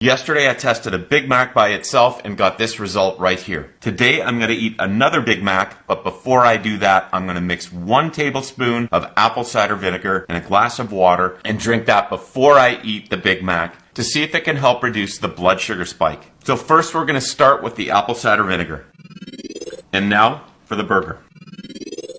Yesterday I tested a Big Mac by itself and got this result right here. Today I'm going to eat another Big Mac, but before I do that, I'm going to mix 1 tablespoon of apple cider vinegar in a glass of water and drink that before I eat the Big Mac to see if it can help reduce the blood sugar spike. So first we're going to start with the apple cider vinegar. And now for the burger.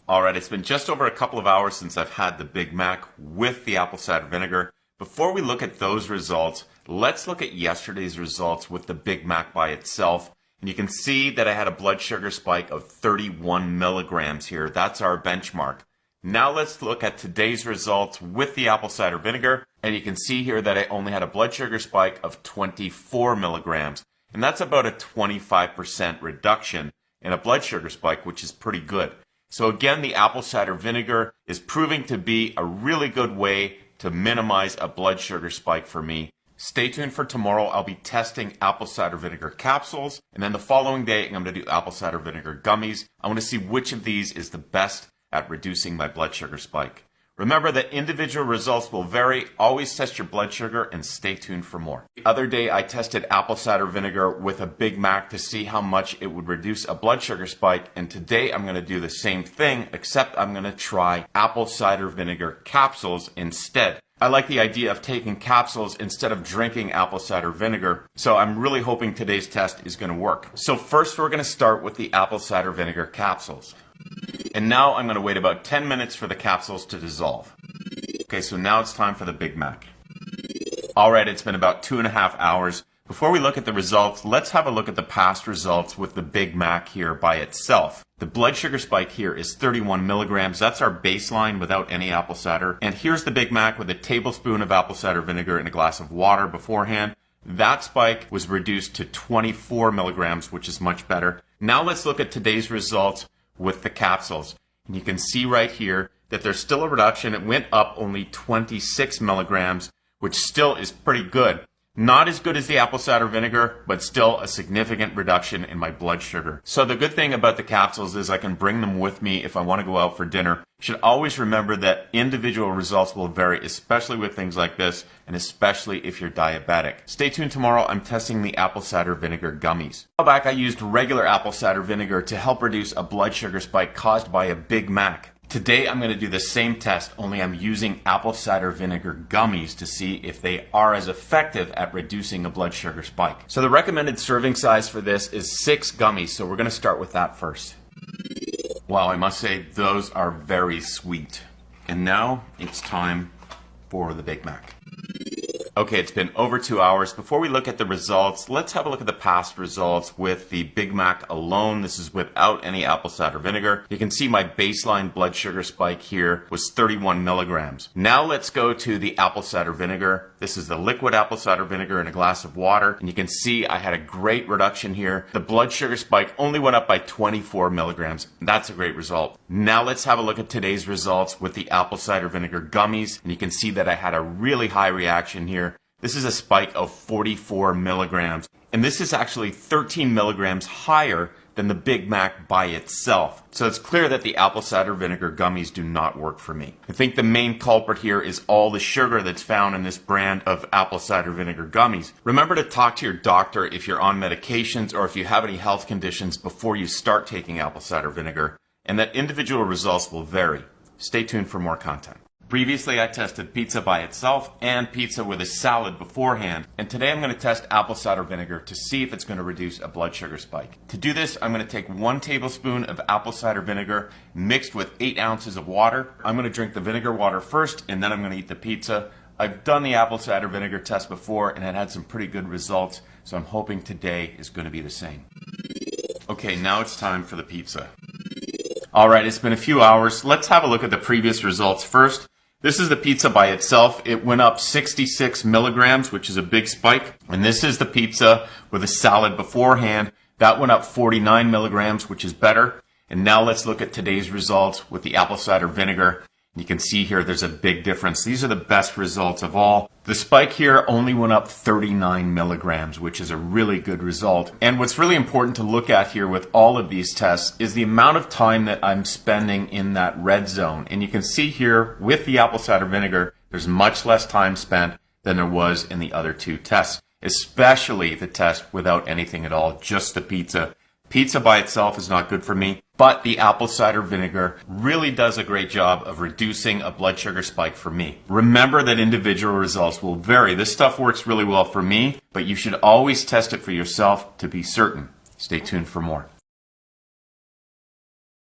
Alright, it's been just over a couple of hours since I've had the Big Mac with the apple cider vinegar. Before we look at those results, let's look at yesterday's results with the Big Mac by itself. And you can see that I had a blood sugar spike of 31 milligrams here. That's our benchmark. Now let's look at today's results with the apple cider vinegar. And you can see here that I only had a blood sugar spike of 24 milligrams. And that's about a 25% reduction in a blood sugar spike, which is pretty good. So again, the apple cider vinegar is proving to be a really good way to minimize a blood sugar spike for me. Stay tuned for tomorrow. I'll be testing apple cider vinegar capsules. And then the following day, I'm going to do apple cider vinegar gummies. I want to see which of these is the best at reducing my blood sugar spike. Remember that individual results will vary. Always test your blood sugar and stay tuned for more. The other day, I tested apple cider vinegar with a Big Mac to see how much it would reduce a blood sugar spike. And today, I'm going to do the same thing, except I'm going to try apple cider vinegar capsules instead. I like the idea of taking capsules instead of drinking apple cider vinegar, so I'm really hoping today's test is going to work. So first we're going to start with the apple cider vinegar capsules. And now I'm going to wait about 10 minutes for the capsules to dissolve. Okay, so now it's time for the Big Mac. Alright, it's been about 2.5 hours. Before we look at the results, let's have a look at the past results with the Big Mac here by itself. The blood sugar spike here is 31 milligrams. That's our baseline without any apple cider. And here's the Big Mac with a tablespoon of apple cider vinegar in a glass of water beforehand. That spike was reduced to 24 milligrams, which is much better. Now let's look at today's results with the capsules. And you can see right here that there's still a reduction. It went up only 26 milligrams, which still is pretty good. Not as good as the apple cider vinegar, but still a significant reduction in my blood sugar. So the good thing about the capsules is I can bring them with me if I want to go out for dinner. You should always remember that individual results will vary, especially with things like this, and especially if you're diabetic. Stay tuned tomorrow. I'm testing the apple cider vinegar gummies. A while back, I used regular apple cider vinegar to help reduce a blood sugar spike caused by a Big Mac. Today I'm going to do the same test, only I'm using apple cider vinegar gummies to see if they are as effective at reducing a blood sugar spike. So the recommended serving size for this is 6 gummies, so we're going to start with that first. Wow, I must say those are very sweet. And now it's time for the Big Mac. Okay, it's been over 2 hours. Before we look at the results, let's have a look at the past results with the Big Mac alone. This is without any apple cider vinegar. You can see my baseline blood sugar spike here was 31 milligrams. Now let's go to the apple cider vinegar. This is the liquid apple cider vinegar in a glass of water. And you can see I had a great reduction here. The blood sugar spike only went up by 24 milligrams. That's a great result. Now let's have a look at today's results with the apple cider vinegar gummies. And you can see that I had a really high reaction here. This is a spike of 44 milligrams, and this is actually 13 milligrams higher than the Big Mac by itself. So it's clear that the apple cider vinegar gummies do not work for me. I think the main culprit here is all the sugar that's found in this brand of apple cider vinegar gummies. Remember to talk to your doctor if you're on medications or if you have any health conditions before you start taking apple cider vinegar, and that individual results will vary. Stay tuned for more content. Previously, I tested pizza by itself and pizza with a salad beforehand. And today I'm going to test apple cider vinegar to see if it's going to reduce a blood sugar spike. To do this, I'm going to take 1 tablespoon of apple cider vinegar mixed with 8 ounces of water. I'm going to drink the vinegar water first, and then I'm going to eat the pizza. I've done the apple cider vinegar test before, and it had some pretty good results. So I'm hoping today is going to be the same. Okay, now it's time for the pizza. Alright, it's been a few hours. Let's have a look at the previous results first. This is the pizza by itself. It went up 66 milligrams, which is a big spike. And this is the pizza with a salad beforehand. That went up 49 milligrams, which is better. And now let's look at today's results with the apple cider vinegar. You can see here there's a big difference. These are the best results of all. The spike here only went up 39 milligrams, which is a really good result. And what's really important to look at here with all of these tests is the amount of time that I'm spending in that red zone. And you can see here with the apple cider vinegar, there's much less time spent than there was in the other two tests. especially the test without anything at all, just the pizza. Pizza by itself is not good for me, but the apple cider vinegar really does a great job of reducing a blood sugar spike for me. Remember that individual results will vary. This stuff works really well for me, but you should always test it for yourself to be certain. Stay tuned for more.